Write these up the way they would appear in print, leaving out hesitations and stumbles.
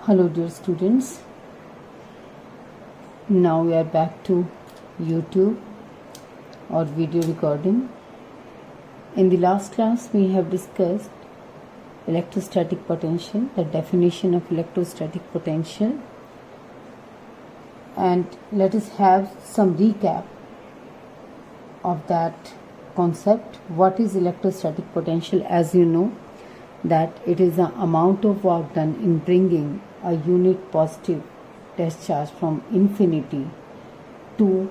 Hello dear students, now we are back to YouTube or video recording. In the last class we have discussed electrostatic potential, the definition of electrostatic potential, and let us have some recap of that concept. What is electrostatic potential? As you know that it is the amount of work done in bringing a unit positive test charge from infinity to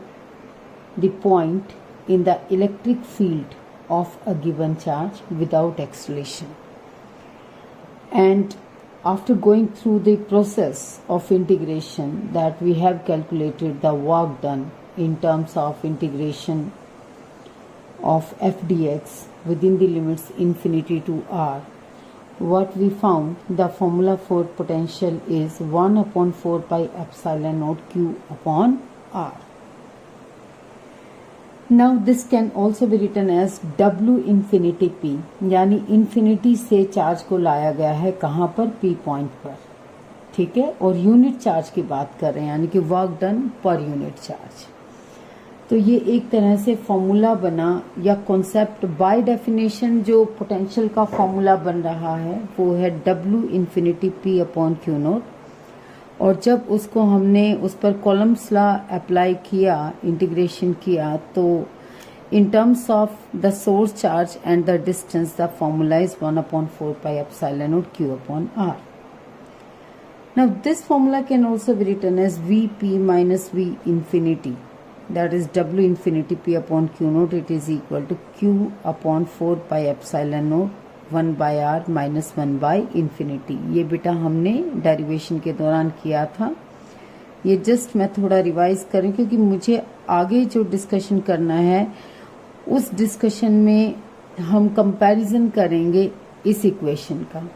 the point in the electric field of a given charge without acceleration. And after going through the process of integration, that we have calculated the work done in terms of integration of f dx within the limits infinity to r. What we found, the formula for potential is 1 upon 4 pi epsilon naught q upon r. Now this can also be written as W infinity P, यानी infinity से charge को लाया गया है कहाँ पर, P point पर, ठीक है, और यूनिट चार्ज की बात कर रहे हैं, यानी कि work done per unit charge. तो ये एक तरह से फॉर्मूला बना या कॉन्सेप्ट. बाय डेफिनेशन जो पोटेंशियल का फॉर्मूला बन रहा है वो है W infinity P upon Q note. और जब उसको हमने उस पर कॉलम्स लॉ अप्लाई किया, इंटीग्रेशन किया, तो in terms of the source charge and the distance the formula is 1 upon 4 pi epsilon naught q upon r. Now this formula can also be written as Vp minus V infinity, that is W infinity P upon Q naught, it is equal to Q upon 4 pi epsilon naught 1 by R minus 1 by infinity. ये बेटा हमने derivation के दौरान किया था. ये just मैं थोड़ा रिवाइज करूं क्योंकि मुझे आगे जो डिस्कशन करना है उस डिस्कशन में हम कंपैरिजन करेंगे इस इक्वेशन का.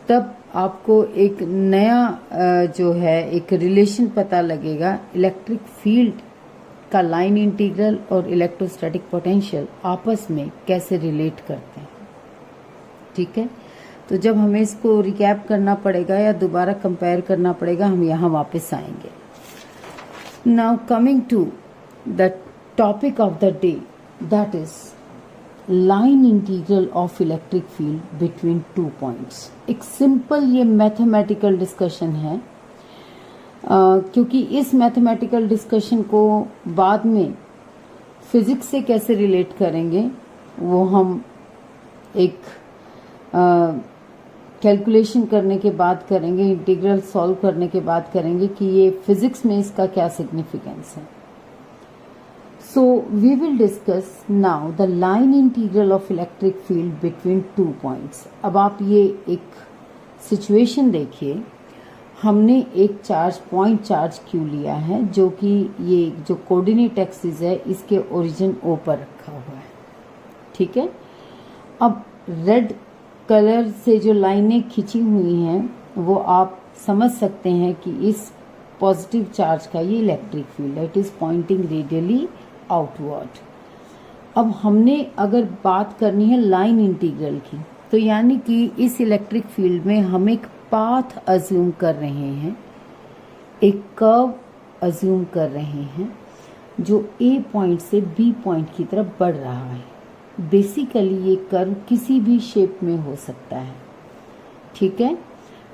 तब आपको एक नया जो है एक रिलेशन पता लगेगा. इलेक्ट्रिक फील्ड का लाइन इंटीग्रल और इलेक्ट्रोस्टैटिक पोटेंशियल आपस में कैसे रिलेट करते हैं, ठीक है. तो जब हमें इसको रिकैप करना पड़ेगा या दोबारा कंपेयर करना पड़ेगा, हम यहाँ वापस आएंगे. Now coming to the topic of the day, that is line integral of electric field between two points. एक सिंपल ये मैथमेटिकल डिस्कशन है, क्योंकि इस मैथमेटिकल डिस्कशन को बाद में फिजिक्स से कैसे रिलेट करेंगे वो हम एक कैलकुलेशन करने के बाद करेंगे, इंटीग्रल सॉल्व करने के बाद करेंगे कि ये फिजिक्स में इसका क्या सिग्निफिकेंस है. So we will discuss now the line integral of electric field between two points. अब आप ये एक सिचुएशन देखिए, हमने एक चार्ज पॉइंट चार्ज क्यू लिया है जो कि ये जो कोऑर्डिनेट एक्सिस है इसके ओरिजिन ओ पर रखा हुआ है, ठीक है. अब रेड कलर से जो लाइनें खींची हुई हैं वो आप समझ सकते हैं कि इस पॉजिटिव चार्ज का ये इलेक्ट्रिक फील्ड है. It is pointing radially outward. अब हमने अगर बात करनी है लाइन इंटीग्रल की, तो यानी कि इस इलेक्ट्रिक फील्ड में हम एक पाथ अज्यूम कर रहे हैं, एक कर्व अज्यूम कर रहे हैं जो ए पॉइंट से बी पॉइंट की तरफ बढ़ रहा है. बेसिकली ये कर्व किसी भी शेप में हो सकता है, ठीक है.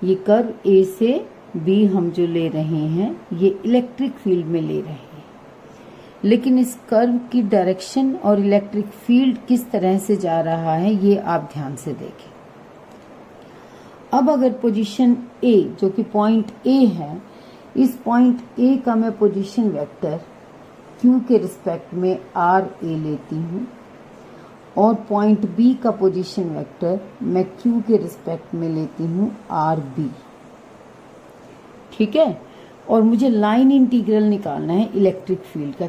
ये कर्व ए से बी हम जो ले रहे हैं ये इलेक्ट्रिक फील्ड में ले रहे हैं, लेकिन इस कर्व की डायरेक्शन और इलेक्ट्रिक फील्ड किस तरह से जा रहा है ये आप ध्यान से देखें. अब अगर पोजीशन ए जो कि पॉइंट ए है, इस पॉइंट ए का मैं पोजीशन वेक्टर क्यू के रिस्पेक्ट में आर ए लेती हूँ और पॉइंट बी का पोजीशन वेक्टर मैं क्यू के रिस्पेक्ट में लेती हूँ आर बी, ठीक है. और मुझे लाइन इंटीग्रल निकालना है इलेक्ट्रिक फील्ड का.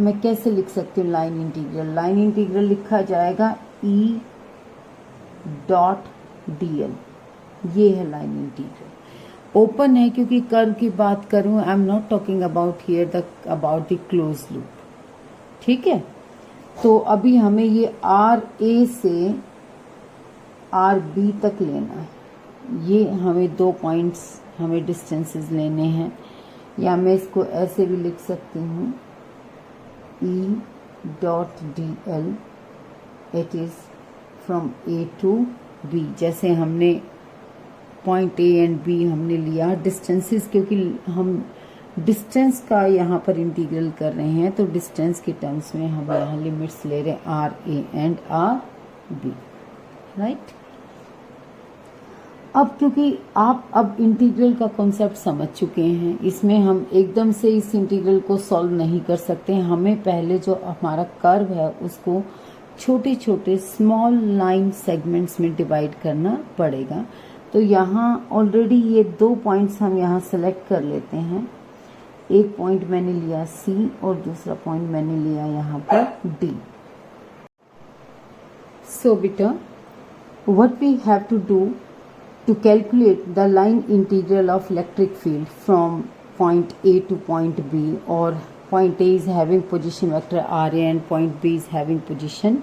मैं कैसे लिख सकती हूँ लाइन इंटीग्रल? लाइन इंटीग्रल लिखा जाएगा E डॉट dl. ये है लाइन इंटीग्रल. ओपन है क्योंकि कर्व की बात करूं, I am not talking about here about the close loop, ठीक है. तो अभी हमें ये आर ए से आर बी तक लेना है. ये हमें 2 पॉइंट्स हमें डिस्टेंसेस लेने हैं, या मैं इसको ऐसे भी लिख सकती हूँ E.dl it is from A to B। जैसे हमने पॉइंट A एंड B हमने लिया डिस्टेंसेस, क्योंकि हम डिस्टेंस का यहाँ पर इंटीग्रल कर रहे हैं, तो डिस्टेंस के टर्म्स में हम यहाँ लिमिट्स ले रहे हैं RA एंड RB, राइट। अब क्योंकि आप अब इंटीग्रल का कॉन्सेप्ट समझ चुके हैं, इसमें हम एकदम से इस इंटीग्रल को सॉल्व नहीं कर सकते। हमें पहले जो हमारा कर्व है उसको छोटे छोटे स्मॉल लाइन सेगमेंट्स में डिवाइड करना पड़ेगा। तो यहाँ ऑलरेडी ये 2 पॉइंट्स हम यहाँ सेलेक्ट कर लेते हैं। एक पॉइंट मैंने लिया C और दूसरा पॉइंट मैंने लिया यहाँ पर D। सो बेटा, what we have to do to calculate the line integral of electric field from point A to point B, or point A is having position vector RA and point B is having position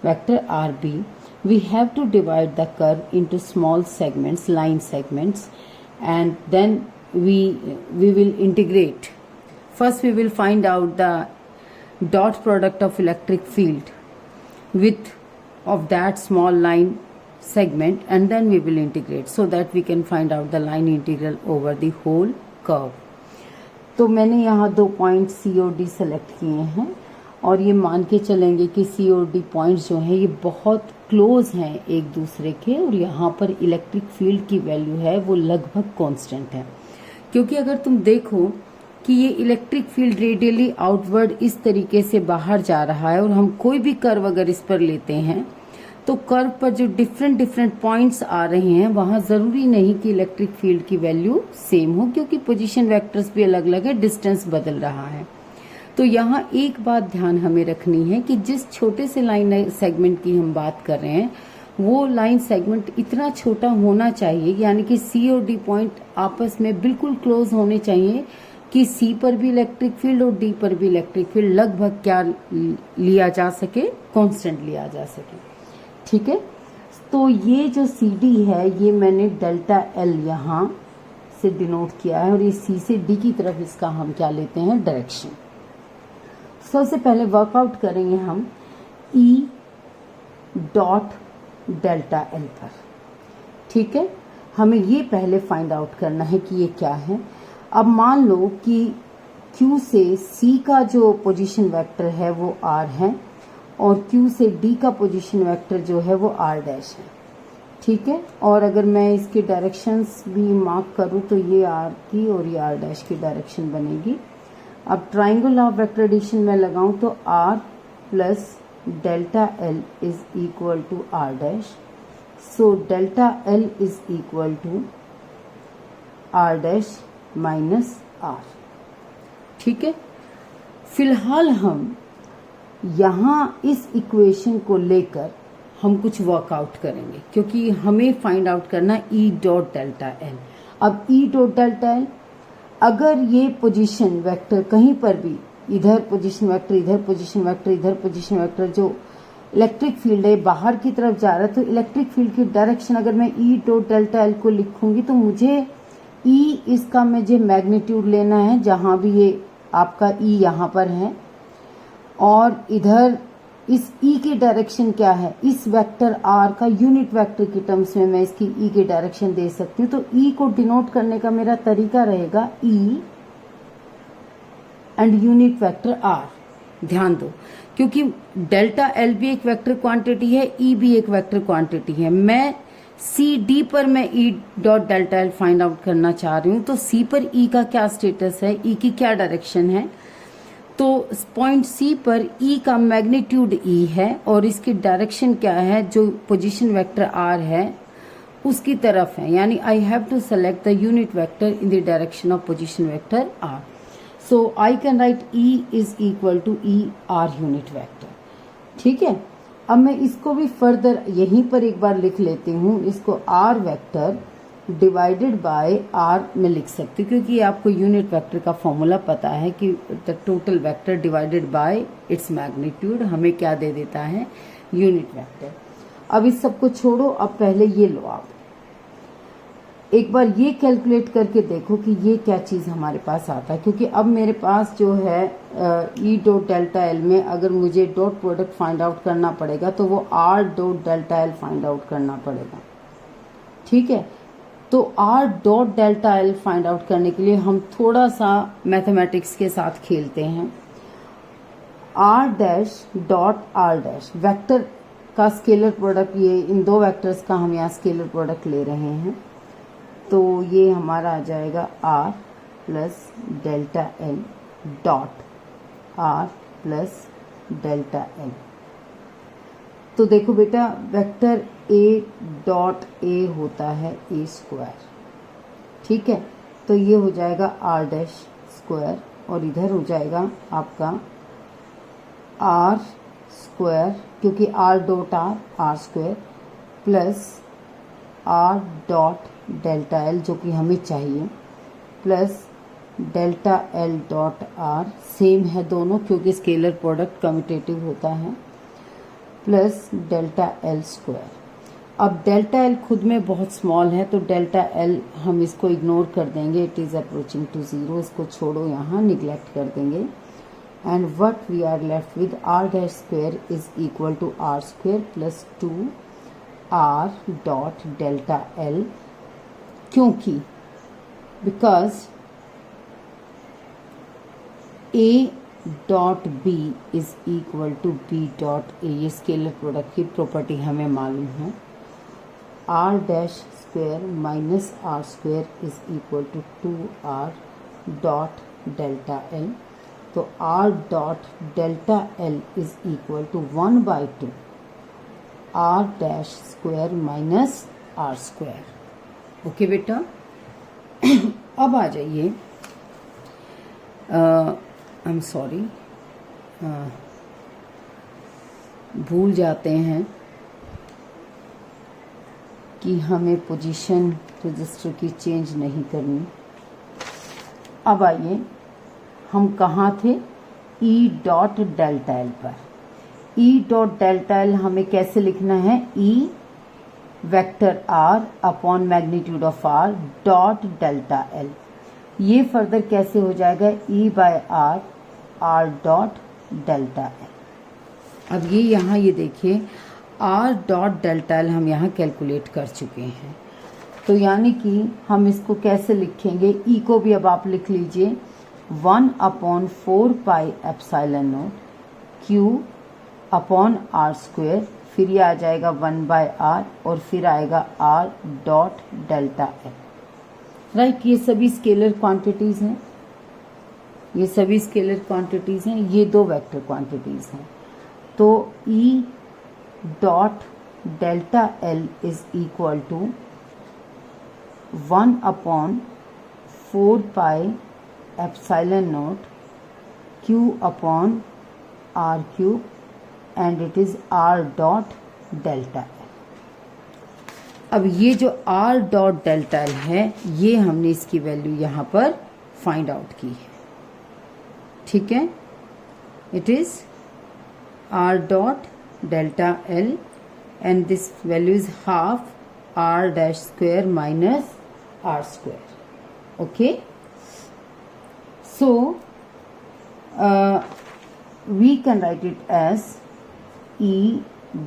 vector RB, we have to divide the curve into small segments, line segments, and then we will integrate. First we will find out the dot product of electric field with of that small line segment, and then we will integrate so that we can find out the line integral over the whole curve. तो मैंने यहाँ 2 point C और D select किए हैं, और ये मान के चलेंगे कि C और D पॉइंट्स जो हैं ये बहुत क्लोज हैं एक दूसरे के, और यहाँ पर इलेक्ट्रिक फील्ड की वैल्यू है वो लगभग कांस्टेंट है। क्योंकि अगर तुम देखो कि ये इलेक्ट्रिक फील्ड रेडियली आउटवर्ड इस तरीके से बाहर जा रहा है, और हम कोई भी कर्व अगर इस पर लेते हैं तो कर्व पर जो डिफरेंट पॉइंट्स आ रहे हैं वहां जरूरी नहीं कि इलेक्ट्रिक फील्ड की वैल्यू सेम हो, क्योंकि पोजीशन वेक्टर्स भी अलग अलग है, डिस्टेंस बदल रहा है। तो यहाँ एक बात ध्यान हमें रखनी है कि जिस छोटे से लाइन सेगमेंट की हम बात कर रहे हैं वो लाइन सेगमेंट इतना छोटा होना चाहिए, यानी कि C और D पॉइंट आपस में बिल्कुल क्लोज होने चाहिए कि C पर भी इलेक्ट्रिक फील्ड और D पर भी इलेक्ट्रिक फील्ड लगभग क्या लिया जा सके, कांस्टेंट लिया जा सके। ठीक है, तो ये जो CD है ये मैंने डेल्टा L यहाँ से डिनोट किया है, और ये C से D की तरफ इसका हम क्या लेते हैं, डायरेक्शन। सबसे पहले वर्कआउट करेंगे हम E डॉट डेल्टा L पर। ठीक है, हमें ये पहले फाइंड आउट करना है कि ये क्या है। अब मान लो कि Q से C का जो पोजीशन वेक्टर है वो R है, और Q से D का पोजीशन वेक्टर जो है वो R डैश है। ठीक है, और अगर मैं इसकी डायरेक्शंस भी मार्क करूं तो ये R की और ये R डैश की डायरेक्शन बनेगी। अब ट्राइंगल ऑफ वेक्टर एडिशन में लगाऊं तो R plus delta L is equal to R dash, so delta L is equal to R dash minus R। ठीक है, फिलहाल हम यहाँ इस इक्वेशन को लेकर हम कुछ वर्कआउट करेंगे, क्योंकि हमें फाइंड आउट करना E डॉट डेल्टा L। अब E डॉट डेल्टा L, अगर ये पोजीशन वेक्टर कहीं पर भी इधर पोजीशन वेक्टर, इधर पोजीशन वेक्टर, इधर पोजीशन वेक्टर, जो इलेक्ट्रिक फील्ड है बाहर की तरफ जा रहा है, तो इलेक्ट्रिक फील्ड की डायरेक्शन अगर मैं E डॉट डेल्टा L को लिखूंगी तो मुझे E इसका मुझे मैग्नीट्यूड लेना है, जहां भी ये आपका E यहाँ पर है, और इधर इस E की डायरेक्शन क्या है, इस वेक्टर R का यूनिट वेक्टर की टर्म्स में मैं इसकी E की डायरेक्शन दे सकती हूँ। तो E को डिनोट करने का मेरा तरीका रहेगा E and unit vector R। ध्यान दो, क्योंकि डेल्टा L भी एक वेक्टर क्वांटिटी है, E भी एक वेक्टर क्वांटिटी है। मैं CD पर मैं E dot delta L find out करना चाह रही हूँ, तो C पर E का क्या स्टेटस है, E की क्या डायरेक्शन है। तो पॉइंट C पर E का मैग्नीट्यूड E है, और इसकी डायरेक्शन क्या है, जो पोजीशन वेक्टर R है उसकी तरफ है, यानी I have to select the unit vector in the direction of position vector R। So I can write E is equal to E R unit vector. ठीक है, अब मैं इसको भी फर्दर यहीं पर एक बार लिख लेती हूँ, इसको R vector divided by R में लिख सकती हूँ, क्योंकि आपको यूनिट वेक्टर का फॉर्मूला पता है कि the total vector divided by its magnitude हमें क्या दे देता है, यूनिट वेक्टर। अब इस सब को छोड़ो, अब पहले ये लो आप, एक बार ये कैलकुलेट करके देखो कि ये क्या चीज़ हमारे पास आता है, क्योंकि अब मेरे पास जो है ई डॉट डेल्टा एल में अगर मुझे डॉट प्रोडक्ट फाइंड आउट करना पड़ेगा तो वो are dot delta L find out करना पड़ेगा। ठीक है, तो are dot delta L find out करने के लिए हम थोड़ा सा मैथमेटिक्स के साथ खेलते हैं। R dash dot R dash vector का स्केलर प्रोडक्ट, ये इन दो वेक्टर्स का हम यहाँ स्केलर प्रोडक्ट ले रहे हैं, तो ये हमारा आ जाएगा R plus delta L dot R plus delta L. तो देखो बेटा, वेक्टर ए डॉट ए होता है ए स्क्वायर। ठीक है, तो ये हो जाएगा आर डैश स्क्वायर और इधर हो जाएगा आपका आर स्क्वायर, क्योंकि R dot are square plus are dot delta L जो कि हमें चाहिए, plus delta L dot are, same है दोनों क्योंकि स्केलर प्रोडक्ट कम्यूटेटिव होता है, प्लस डेल्टा एल स्क्वायर। अब डेल्टा एल खुद में बहुत स्मॉल है तो डेल्टा एल हम इसको इग्नोर कर देंगे, it is approaching to zero, इसको छोड़ो, यहाँ निगलेक्ट कर देंगे। And what we are left with R dash square is equal to R square plus 2 R dot delta L, क्योंकि because A dot B is equal to B dot A, ये scalar product की property हमें मालूम है। R dash square minus R square is equal to 2 R dot delta L, तो are dot delta L is equal to 1/2 R dash square minus R square. Okay बेटा, अब आ जाइए, I am sorry, भूल जाते हैं कि हमें पोजीशन रजिस्टर की चेंज नहीं करनी। अब आइए, हम कहाँ थे, ई डॉट डेल्टा एल पर। ई डॉट डेल्टा एल हमें कैसे लिखना है, E vector R upon magnitude of R dot delta L. ये फर्दर कैसे हो जाएगा, E by R R dot delta L. अब ये यहाँ ये देखिए आर डॉट डेल्टा एल हम यहाँ कैलकुलेट कर चुके हैं, तो यानी कि हम इसको कैसे लिखेंगे, ई को भी अब आप लिख लीजिए 1/4 pi epsilon naught Q upon R square, फिर ये आ जाएगा 1/r और फिर आएगा r dot delta L. Right, ये सभी स्केलर क्वांटिटीज हैं, ये सभी स्केलर क्वांटिटीज हैं, ये दो वेक्टर क्वांटिटीज हैं। तो E dot delta L is equal to 1/4 pi epsilon naught q upon r cube and it is r dot delta L. अब ये जो r डॉट डेल्टा एल है, ये हमने इसकी वैल्यू यहाँ पर फाइंड आउट की है। ठीक है, it is r dot delta L and this value is half r dash square minus r square. Okay, so we can write it as E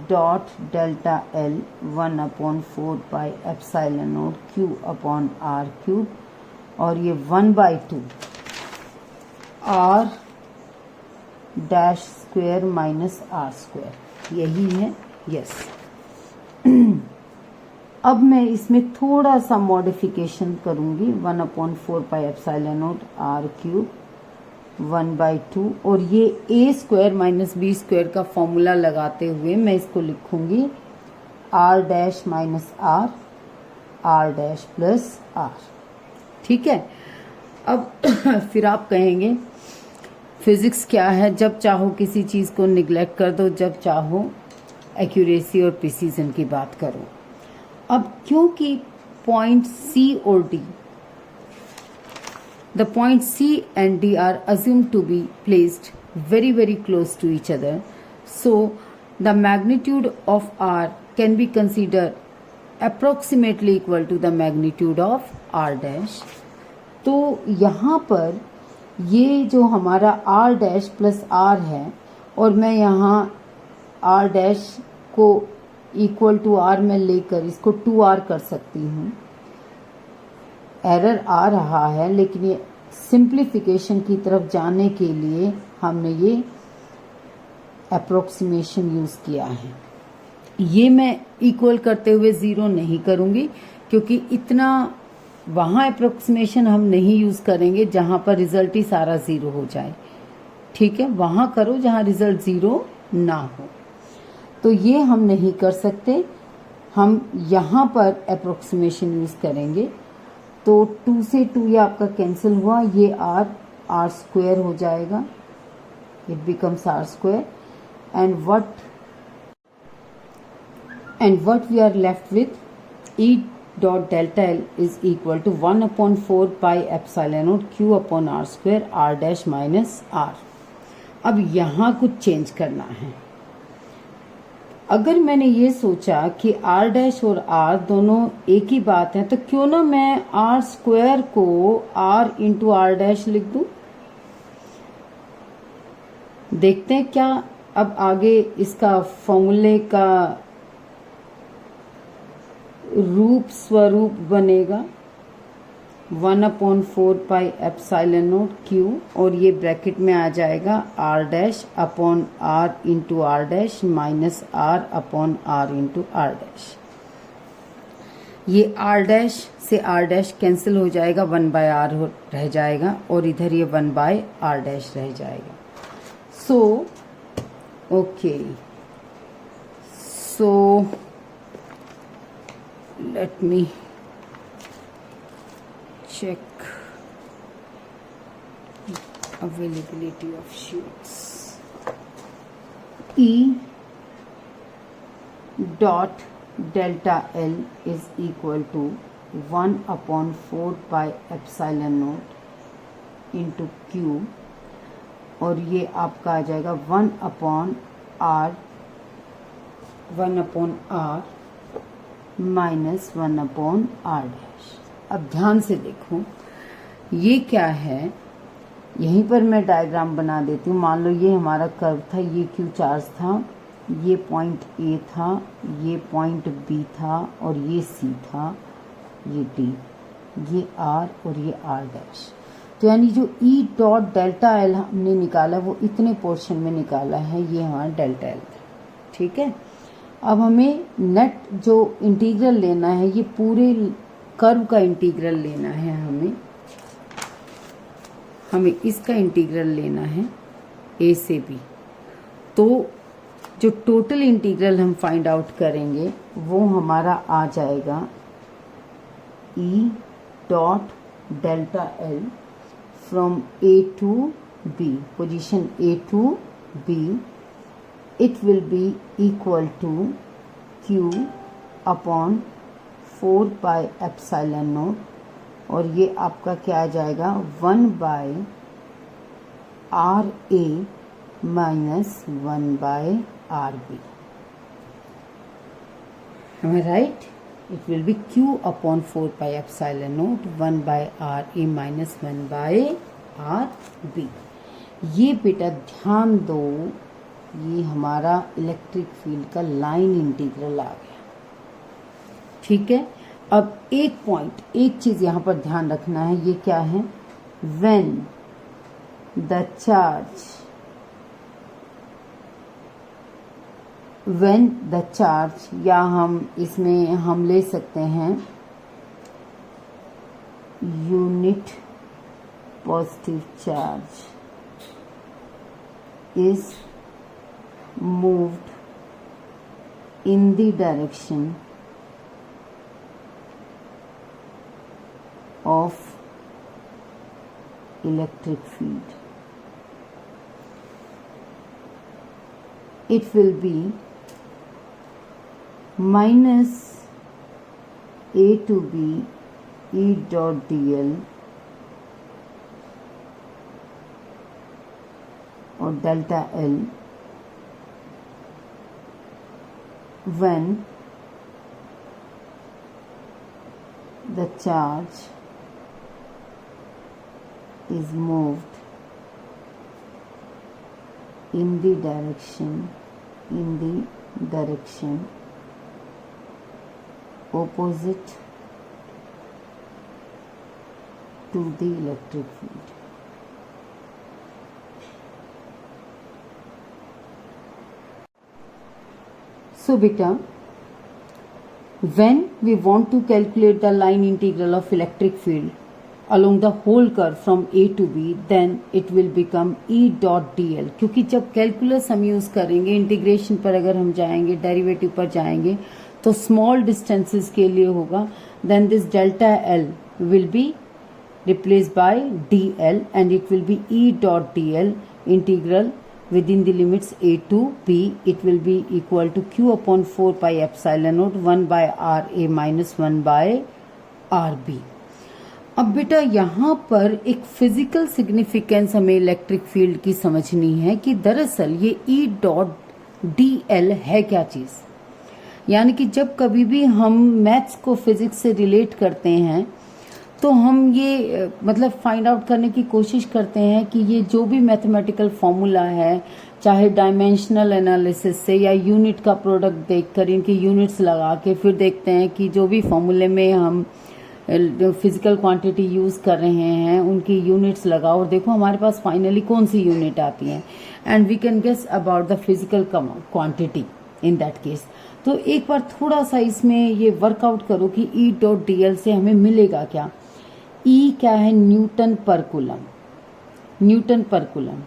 dot delta L 1/4 pi epsilon naught Q upon R cube और ये 1/2 R dash square minus R square, यही है। Yes, अब मैं इसमें थोड़ा सा modification करूंगी, 1/4 pi epsilon naught R cube 1/2 और ये a square minus B square का फॉर्मूला लगाते हुए मैं इसको लिखूंगी r dash minus r dash plus r। ठीक है, अब फिर आप कहेंगे फिजिक्स क्या है, जब चाहो किसी चीज़ को निगलेक्ट कर दो, जब चाहो एक्यूरेसी और प्रिसीजन की बात करो। अब क्योंकि पॉइंट C और D, the points C and D are assumed to be placed very very close to each other, so the magnitude of R can be considered approximately equal to the magnitude of R dash. तो यहाँ पर ये जो हमारा are dash plus are है, और मैं यहाँ आर डैश को इक्वल टू आर में लेकर इसको 2r कर सकती हूँ। एरर आ रहा है, लेकिन ये सिंप्लीफिकेशन की तरफ जाने के लिए हमने ये अप्रोक्सीमेशन यूज किया है। ये मैं इक्वल करते हुए 0 नहीं करूंगी, क्योंकि इतना वहां अप्रोक्सीमेशन हम नहीं यूज करेंगे जहां पर रिजल्ट ही सारा 0 हो जाए। ठीक है, वहां करो जहां रिजल्ट 0 ना हो। तो ये हम नहीं कर सकते, हम यहां पर अप्रोक्सीमेशन यूज करेंगे। तो 2 से 2 ये आपका कैंसिल हुआ, ये r स्क्वायर हो जाएगा, it becomes r square. and what we are left with E dot delta L is equal to 1 upon 4 pi epsilon naught q upon r square r dash minus r। अब यहाँ कुछ change करना है। अगर मैंने ये सोचा कि r डैश और r दोनों एक ही बात है, तो क्यों ना मैं r स्क्वायर को r इंटू r डैश लिख दूं। देखते हैं क्या अब आगे इसका फॉर्मूले का रूप स्वरूप बनेगा। 1 upon 4 pi epsilon naught Q, और ये ब्रैकेट में आ जाएगा r dash upon r into r dash minus r upon r into r dash. ये r डैश से r डैश कैंसिल हो जाएगा, 1 बाय r रह जाएगा, और इधर ये 1 बाय r डैश रह जाएगा। So okay, so let me check availability of sheets. E dot delta L is equal to 1 upon 4 pi epsilon naught into Q, और ये आपका आ जाएगा 1 upon R minus 1 upon R dash. अब ध्यान से देखो ये क्या है, यहीं पर मैं डायग्राम बना देती हूँ। मान लो ये हमारा कर्व था, ये क्यू चार्ज था, ये पॉइंट ए था, ये पॉइंट बी था, और ये सी था, ये डी, ये आर और ये आर डैश। तो यानी जो ई डॉट डेल्टा एल हमने निकाला वो इतने पोर्शन में निकाला है, ये हमारा डेल्टा एल था। ठीक है, अब हमें नेट जो इंटीग्रल लेना है, ये पूरे कर्व का इंटीग्रल लेना है। हमें इसका इंटीग्रल लेना है ए से बी। तो जो टोटल इंटीग्रल हम फाइंड आउट करेंगे वो हमारा आ जाएगा E dot delta L from A to B, position A to B, it will be equal to q upon 4 pi epsilon naught, और ये आपका क्या आ जाएगा 1 by R A minus 1 by R B. Am I right? It will be q upon 4 pi epsilon naught 1 by r a minus 1 by r b। ये बेटा ध्यान दो, ये हमारा इलेक्ट्रिक फील्ड का लाइन इंटीग्रल आ गया। ठीक है, अब एक चीज यहां पर ध्यान रखना है, ये क्या है, व्हेन द चार्ज, या हम इसमें हम ले सकते हैं unit positive charge is moved in the direction of electric field, it will be minus a to b E dot dl or delta L when the charge is moved in the direction opposite to the electric field. So beta, when we want to calculate the line integral of electric field along the whole curve from A to B, then it will become E dot dl. क्योंकि जब calculus हम use करेंगे, integration पर अगर हम जाएंगे, derivative पर जाएंगे, तो स्मॉल डिस्टेंसेस के लिए होगा, then this delta L will be replaced by dl and it will be E dot dl integral within the limits a to b. It will be equal to q upon 4 pi epsilon naught 1 by r a minus 1 by r b. अब बेटा यहाँ पर एक physical significance हमें electric field की समझनी है कि दरअसल ये E डॉट डी एल है क्या चीज। यानी कि जब कभी भी हम मैथ्स को फिजिक्स से रिलेट करते हैं तो हम ये मतलब फाइंड आउट करने की कोशिश करते हैं कि ये जो भी मैथमेटिकल फॉर्मूला है, चाहे डायमेंशनल एनालिसिस से या यूनिट का प्रोडक्ट देखकर इनके यूनिट्स लगा के फिर देखते हैं कि जो भी फॉर्मूले में हम फिजिकल क्वांटिटी यूज कर रहे हैं उनकी यूनिट्स लगाओ और देखो हमारे पास फाइनली कौन सी यूनिट आती है, and we can guess about the physical quantity in that case. तो एक बार थोड़ा सा इसमें ये वर्कआउट करो कि ई डॉट डी एल से हमें मिलेगा क्या। ई क्या है, newton per coulomb,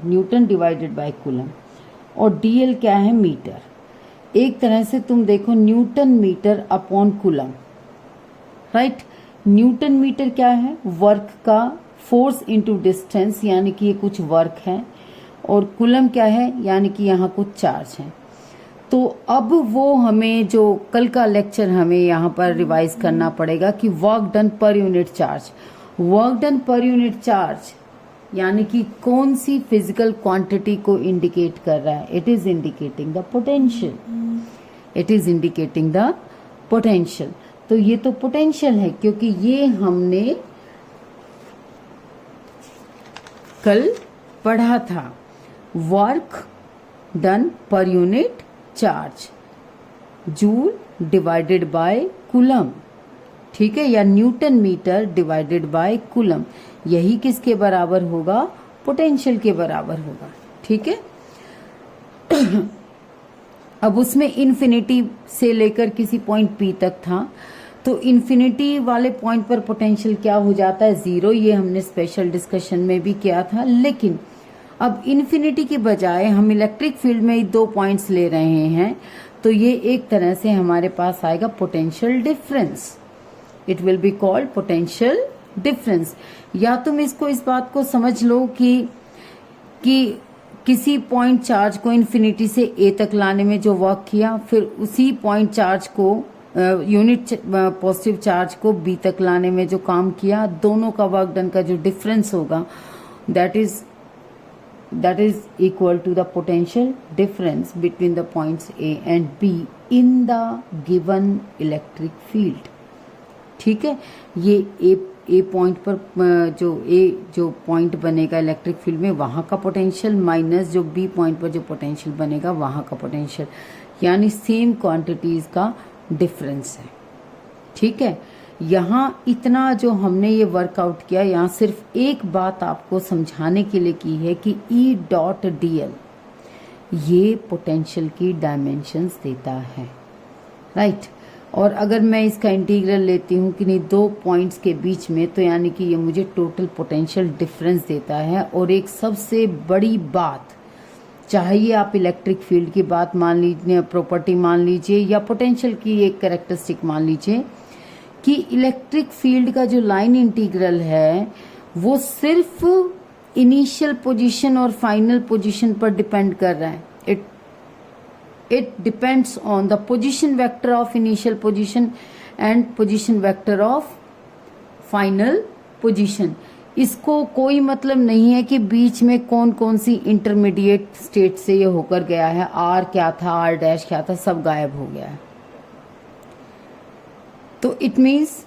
newton divided by coulomb, और डीएल क्या है, मीटर। एक तरह से तुम देखो newton metre upon coulomb, right. Newton metre क्या है, वर्क का फोर्स इनटू डिस्टेंस, यानी कि ये कुछ वर्क है, और कूलम क्या है, यानी कि यहाँ कुछ चार्ज है। तो अब वो हमें जो कल का लेक्चर हमें यहाँ पर रिवाइज करना पड़ेगा कि work done per unit charge, work done per unit charge यानी कि कौन सी फिजिकल क्वांटिटी को इंडिकेट कर रहा है। It is indicating the potential, it is indicating the potential. तो ये तो पोटेंशियल है क्योंकि ये हमने कल पढ़ा था, work done per unit charge, joule divided by coulomb, ठीक है, या newton metre divided by coulomb. यही किसके बराबर होगा, पोटेंशियल के बराबर होगा, ठीक है। अब उसमें इन्फिनिटी से लेकर किसी पॉइंट P तक था, तो इन्फिनिटी वाले पॉइंट पर पोटेंशियल क्या हो जाता है, 0। ये हमने स्पेशल डिस्कशन में भी किया था। लेकिन अब इन्फिनिटी के बजाय हम इलेक्ट्रिक फील्ड में 2 पॉइंट्स ले रहे हैं, तो ये एक तरह से हमारे पास आएगा potential difference. It will be called potential difference. या तुम इसको इस बात को समझ लो कि किसी पॉइंट चार्ज को इन्फिनिटी से ए तक लाने में जो वर्क किया, फिर उसी पॉइंट चार्ज को यूनिट पॉजिटिव चार्ज को बी तक लाने में जो काम किया, दोनों का वर्क डन का जो डिफरेंस होगा that is equal to the potential difference between the points A and B in the given electric field, ठीक है। ये ए पॉइंट पर जो पॉइंट बनेगा इलेक्ट्रिक फील्ड में वहां का पोटेंशियल माइनस जो बी पॉइंट पर जो पोटेंशियल बनेगा वहां का पोटेंशियल, यानी सेम क्वांटिटीज का डिफरेंस है, ठीक है। यहाँ इतना जो हमने ये वर्कआउट किया, यहाँ सिर्फ एक बात आपको समझाने के लिए की है कि ई डॉट डी एल ये पोटेंशियल की डायमेंशंस देता है, राइट। और अगर मैं इसका इंटीग्रल लेती हूँ कि नहीं 2 पॉइंट्स के बीच में, तो यानी कि ये मुझे टोटल पोटेंशियल डिफरेंस देता है। और एक सबसे बड़ी बात, चाहे आप इलेक्ट्रिक फील्ड की बात मान लीजिए, प्रॉपर्टी मान लीजिए, या पोटेंशियल की एक कैरेक्टरिस्टिक मान लीजिए, कि इलेक्ट्रिक फील्ड का जो लाइन इंटीग्रल है वो सिर्फ इनिशियल पोजीशन और फाइनल पोजीशन पर डिपेंड कर रहा है। It depends on the position vector of initial position and position vector of final position. इसको कोई मतलब नहीं है कि बीच में कौन कौन सी इंटरमीडिएट स्टेट से ये होकर गया है, आर क्या था, आर डैश क्या था, सब गायब हो गया है। तो it means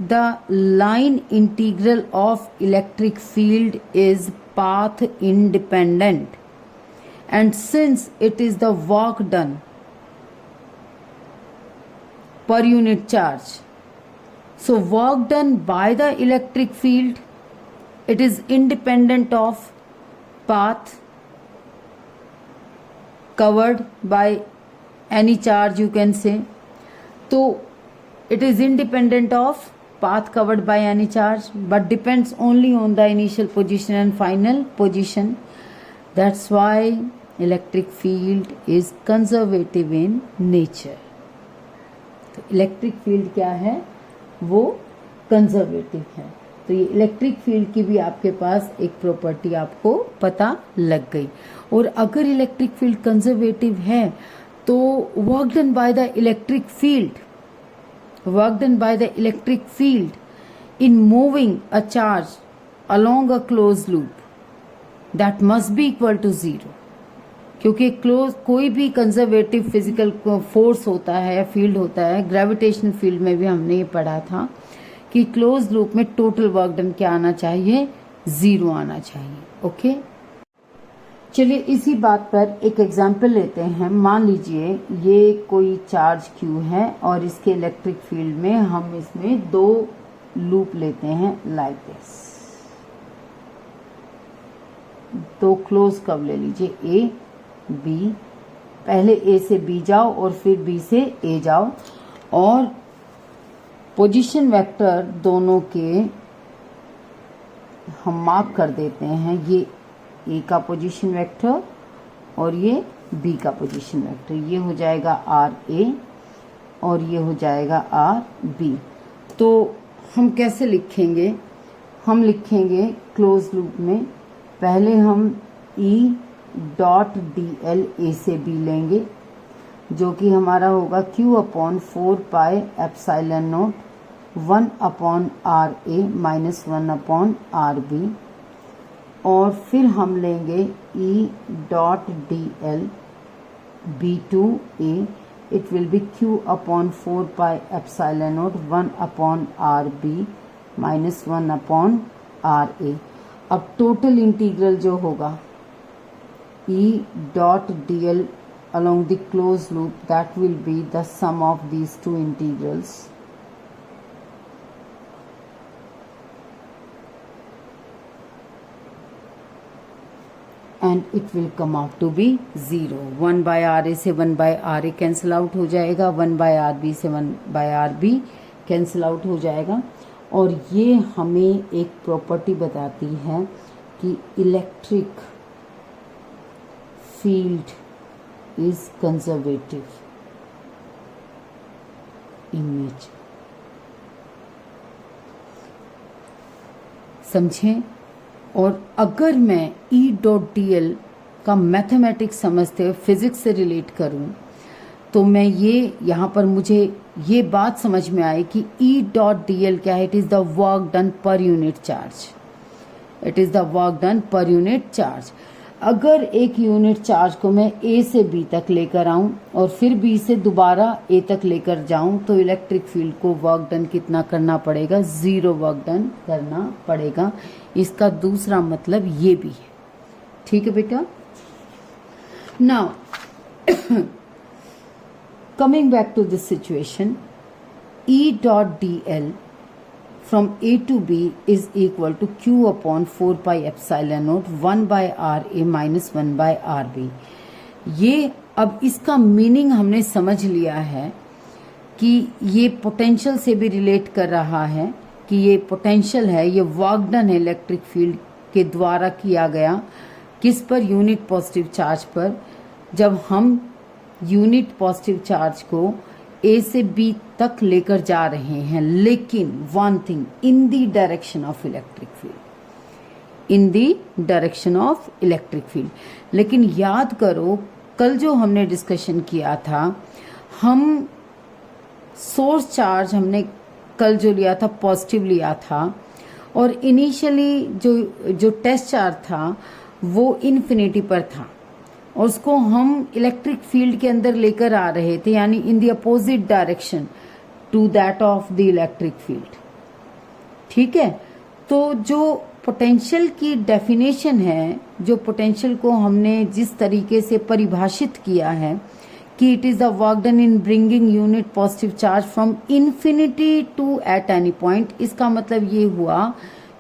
the line integral of electric field is path independent, and since it is the work done per unit charge, so work done by the electric field, it is independent of path covered by any charge, you can say. So it is independent of path covered by any charge, but depends only on the initial position and final position. That's why electric field is conservative in nature. तो electric field क्या है, वो conservative है। तो ये electric field की भी आपके पास एक प्रॉपर्टी आपको पता लग गई। और अगर इलेक्ट्रिक फील्ड कंजर्वेटिव है तो work done by the electric field in moving a charge along a closed loop that must be equal to 0, क्योंकि कोई भी कंजर्वेटिव फिजिकल फोर्स होता है या फील्ड होता है, ग्रेविटेशनल फील्ड में भी हमने ये पढ़ा था कि क्लोज लूप में टोटल वर्क डन क्या आना चाहिए, 0 आना चाहिए। ओके, चलिए इसी बात पर एक एग्जाम्पल लेते हैं। मान लीजिए ये कोई चार्ज क्यू है और इसके इलेक्ट्रिक फील्ड में हम इसमें 2 लूप लेते हैं लाइक दिस। 2 क्लोज कर्व ले लीजिए, ए बी, पहले ए से बी जाओ और फिर बी से ए जाओ, और पोजीशन वेक्टर दोनों के हम मार्क कर देते हैं। ये ए का पोजीशन वेक्टर और ये बी का पोजीशन वेक्टर, ये हो जाएगा आर ए और ये हो जाएगा आर बी। तो हम कैसे लिखेंगे, हम लिखेंगे क्लोज लूप में पहले हम E dot D L A से बी लेंगे, जो कि हमारा होगा Q upon 4 pi epsilon naught 1 upon R A minus 1 upon R B, और फिर हम लेंगे E dot D L B to A, it will be Q upon 4 pi epsilon naught 1 upon R B minus 1 upon R A. अब total integral जो होगा E dot dl along the closed loop, that will be the sum of these two integrals, and it will come out to be 0। 1 by RA से 1 by RA cancel out हो जाएगा, 1 by RB से 1 by RB cancel out हो जाएगा। और ये हमें एक प्रॉपर्टी बताती है कि electric field is conservative in nature। समझें। और अगर मैं E डॉट डी एल का मैथमेटिक्स समझते हुए फिजिक्स से रिलेट करूं, तो मैं ये यहाँ पर मुझे ये बात समझ में आई कि E डॉट डी एल क्या है, it is the work done per unit charge, it is the work done per unit charge. अगर एक यूनिट चार्ज को मैं ए से बी तक लेकर आऊं और फिर बी से दोबारा ए तक लेकर जाऊं, तो इलेक्ट्रिक फील्ड को वर्क डन कितना करना पड़ेगा, 0 वर्क डन करना पड़ेगा। इसका दूसरा मतलब ये भी है। ठीक है बेटा। Now coming back to this situation, E dot D L from A to B is equal to Q upon 4 pi epsilon naught 1 by RA minus 1 by RB। ये अब इसका मीनिंग हमने समझ लिया है कि ये पोटेंशियल से भी रिलेट कर रहा है कि ये पोटेंशियल है, ये वर्क डन है इलेक्ट्रिक फील्ड के द्वारा किया गया, किस पर, यूनिट पॉजिटिव चार्ज पर। जब हम यूनिट पॉजिटिव चार्ज को ए से बी तक लेकर जा रहे हैं, लेकिन one thing, in the direction of electric field, in the direction of electric field. लेकिन याद करो कल जो हमने डिस्कशन किया था, हम सोर्स चार्ज हमने कल जो लिया था पॉजिटिव लिया था, और इनिशियली जो टेस्ट चार्ज था वो इन्फिनिटी पर था, और उसको हम इलेक्ट्रिक फील्ड के अंदर लेकर आ रहे थे, यानी in the opposite direction to that of the electric field. ठीक है। तो जो पोटेंशियल की डेफिनेशन है, जो पोटेंशियल को हमने जिस तरीके से परिभाषित किया है कि it is the work done in bringing unit positive charge from infinity to at any point, इसका मतलब ये हुआ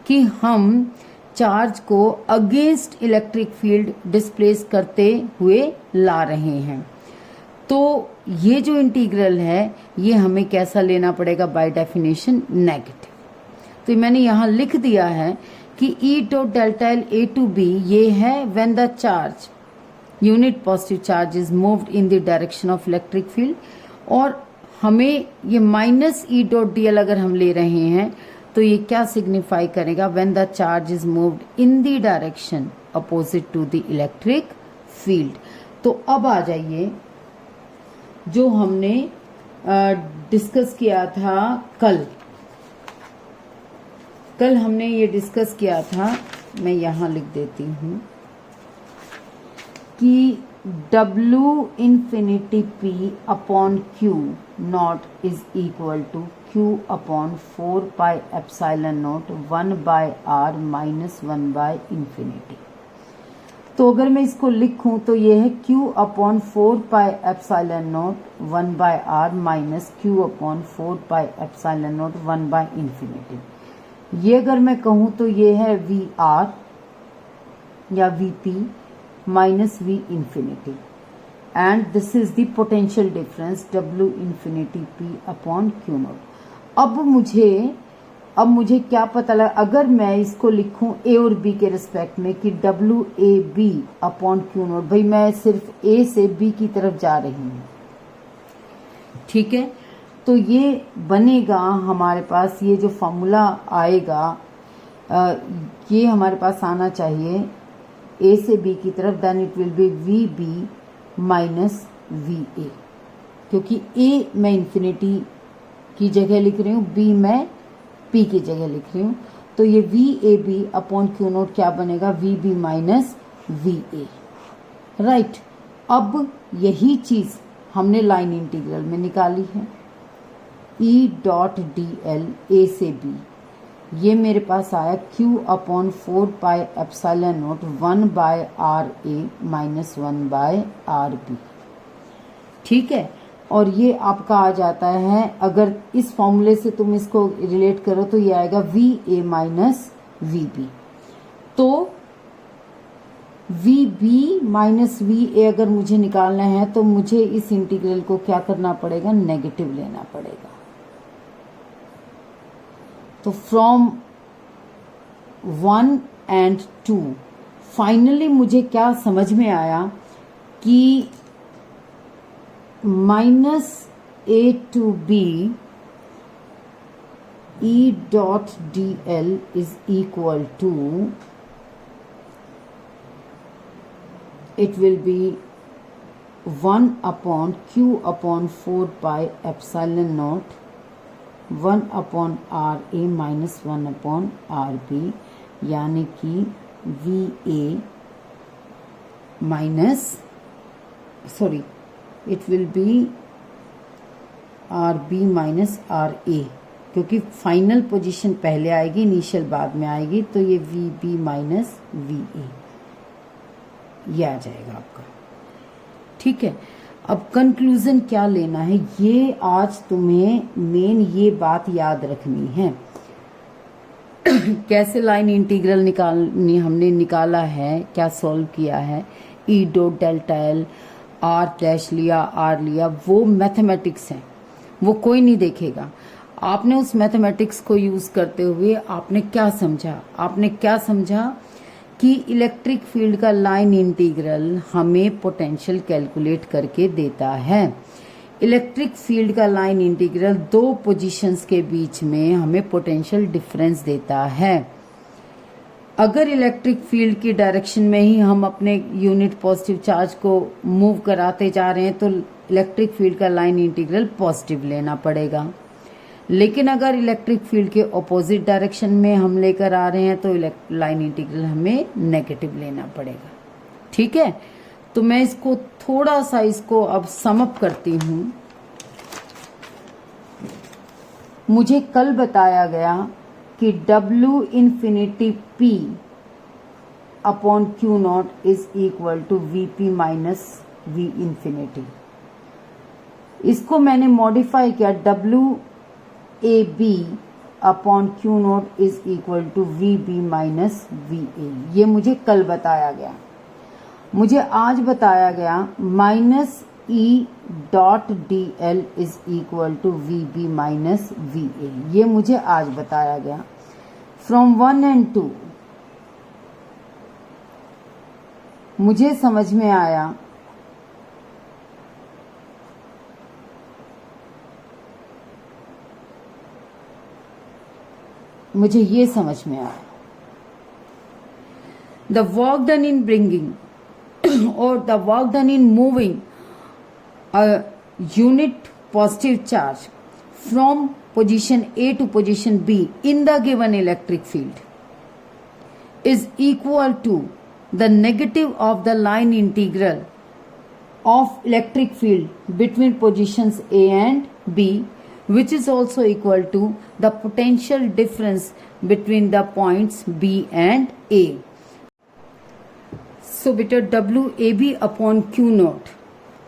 कि हम चार्ज को अगेंस्ट इलेक्ट्रिक फील्ड डिस्प्लेस करते हुए ला रहे हैं। तो ये जो इंटीग्रल है ये हमें कैसा लेना पड़ेगा, बाय डेफिनेशन नेगेटिव। तो मैंने यहां लिख दिया है कि E dot delta L A to B ये है when the charge unit positive charge is moved in the direction of electric field, और हमें ये minus E dot D L अगर हम ले रहे हैं तो ये क्या सिग्निफाई करेगा, when the charge is moved in the direction opposite to the electric field. तो अब आ जाइए जो हमने डिस्कस किया था कल हमने ये डिस्कस किया था, मैं यहां लिख देती हूं कि W infinity P upon Q naught is equal to Q upon 4 pi epsilon naught 1 by R minus 1 by infinity. तो अगर मैं इसको लिखूं तो ये है Q upon 4 pi epsilon naught 1 by R minus Q upon 4 pi epsilon naught 1 by infinity. ये अगर मैं कहूं तो ये है VR या VP minus V infinity, and this is the potential difference W infinity P upon Q not. अब मुझे क्या पता लगा, अगर मैं इसको लिखूं A और B के रिस्पेक्ट में कि WAB अपॉन Q नॉट, भाई मैं सिर्फ A से B की तरफ जा रही हूं, ठीक है। तो ये बनेगा हमारे पास, ये जो फॉर्मूला आएगा ये हमारे पास आना चाहिए A से B की तरफ, then it will be VB minus VA, क्योंकि A मैं इंफिनिटी की जगह लिख रही हूँ, B मैं P की जगह लिख रही हूँ। तो ये VAB अपॉन Q नोट क्या बनेगा, VB माइनस VA, राइट। अब यही चीज हमने लाइन इंटीग्रल में निकाली है। E dot D L A से B, ये मेरे पास आया Q upon 4 pi epsilon naught 1 by R A minus 1 by R B, ठीक है। और ये आपका आ जाता है, अगर इस फॉर्मूले से तुम इसको रिलेट करो तो ये आएगा VA माइनस VB। तो VB माइनस VA अगर मुझे निकालना है तो मुझे इस इंटीग्रल को क्या करना पड़ेगा, नेगेटिव लेना पड़ेगा। तो फ्रॉम 1 एंड 2 फाइनली मुझे क्या समझ में आया कि minus A to B E dot D L is equal to, it will be 1 upon Q upon 4 pi epsilon naught 1 upon R A minus 1 upon R B, यानी कि VA minus, sorry, it will be RB minus RA, क्योंकि final position पहले आएगी, initial बाद में आएगी, तो ये VB माइनस VA ये आ जाएगा आपका, ठीक है। अब कंक्लूजन क्या लेना है, ये आज तुम्हें मेन ये बात याद रखनी है कैसे लाइन इंटीग्रल निकालनी, हमने निकाला है, क्या सॉल्व किया है, E dot delta L, R dash लिया, आर लिया, वो मैथमेटिक्स है, वो कोई नहीं देखेगा। आपने उस मैथमेटिक्स को यूज करते हुए आपने क्या समझा कि इलेक्ट्रिक फील्ड का लाइन इंटीग्रल हमें पोटेंशियल कैलकुलेट करके देता है। इलेक्ट्रिक फील्ड का लाइन इंटीग्रल दो पोजीशंस के बीच में हमें पोटेंशियल डिफरेंस देता है। अगर इलेक्ट्रिक फील्ड की डायरेक्शन में ही हम अपने यूनिट पॉजिटिव चार्ज को मूव कराते जा रहे हैं तो इलेक्ट्रिक फील्ड का लाइन इंटीग्रल पॉजिटिव लेना पड़ेगा। लेकिन अगर इलेक्ट्रिक फील्ड के ऑपोजिट डायरेक्शन में हम लेकर आ रहे हैं तो लाइन इंटीग्रल हमें नेगेटिव लेना पड़ेगा, ठीक है। तो मैं इसको थोड़ा सा इसको अब सम अप करती हूं। मुझे कल बताया गया कि W infinity P upon Q naught is equal to VP minus V infinity. इसको मैंने मॉडिफाई किया, WAB upon Q naught is equal to VB minus VA। ये मुझे कल बताया गया, मुझे आज बताया गया minus E dot DL is equal to VB minus VA। ये मुझे आज बताया गया। फ्रॉम 1 and 2 मुझे समझ में आया मुझे ये समझ में आया, the work done in bringing और the work done in moving a unit positive charge from position A to position B in the given electric field is equal to the negative of the line integral of electric field between positions A and B, which is also equal to the potential difference between the points B and A. So beta WAB upon Q naught,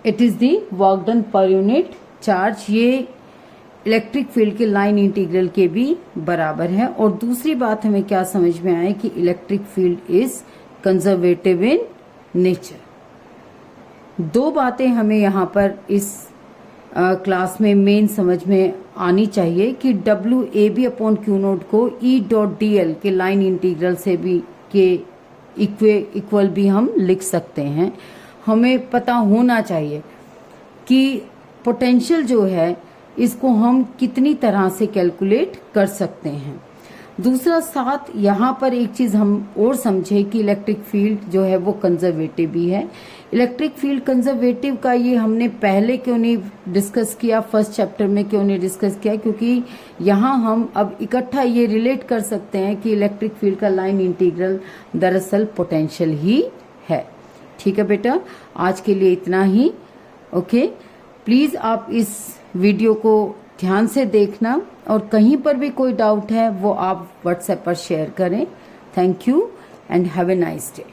it is the work done per unit charge। ये electric field के line integral के भी बराबर है। और दूसरी बात हमें क्या समझ में आए कि electric field is conservative in nature. दो बातें हमें यहाँ पर इस क्लास में मेन समझ में आनी चाहिए कि WAB अपॉन Q नोट को E डॉट DL के लाइन इंटीग्रल से भी के इक्वल भी हम लिख सकते हैं। हमें पता होना चाहिए कि पोटेंशियल जो है इसको हम कितनी तरह से कैलकुलेट कर सकते हैं। दूसरा साथ यहाँ पर एक चीज हम और समझे कि इलेक्ट्रिक फील्ड जो है वो कंजर्वेटिव भी है। इलेक्ट्रिक फील्ड कंजर्वेटिव का ये हमने पहले क्यों नहीं डिस्कस किया, फर्स्ट चैप्टर में क्यों नहीं डिस्कस किया, क्योंकि यहाँ हम अब इकट्ठा ये रिलेट कर सकते हैं कि इलेक्ट्रिक फील्ड का लाइन इंटीग्रल दरअसल पोटेंशियल ही है। ठीक है बेटा, आज के लिए इतना ही। ओके, प्लीज आप इस वीडियो को ध्यान से देखना और कहीं पर भी कोई डाउट है वो आप व्हाट्सएप पर शेयर करें। Thank you and have a nice day.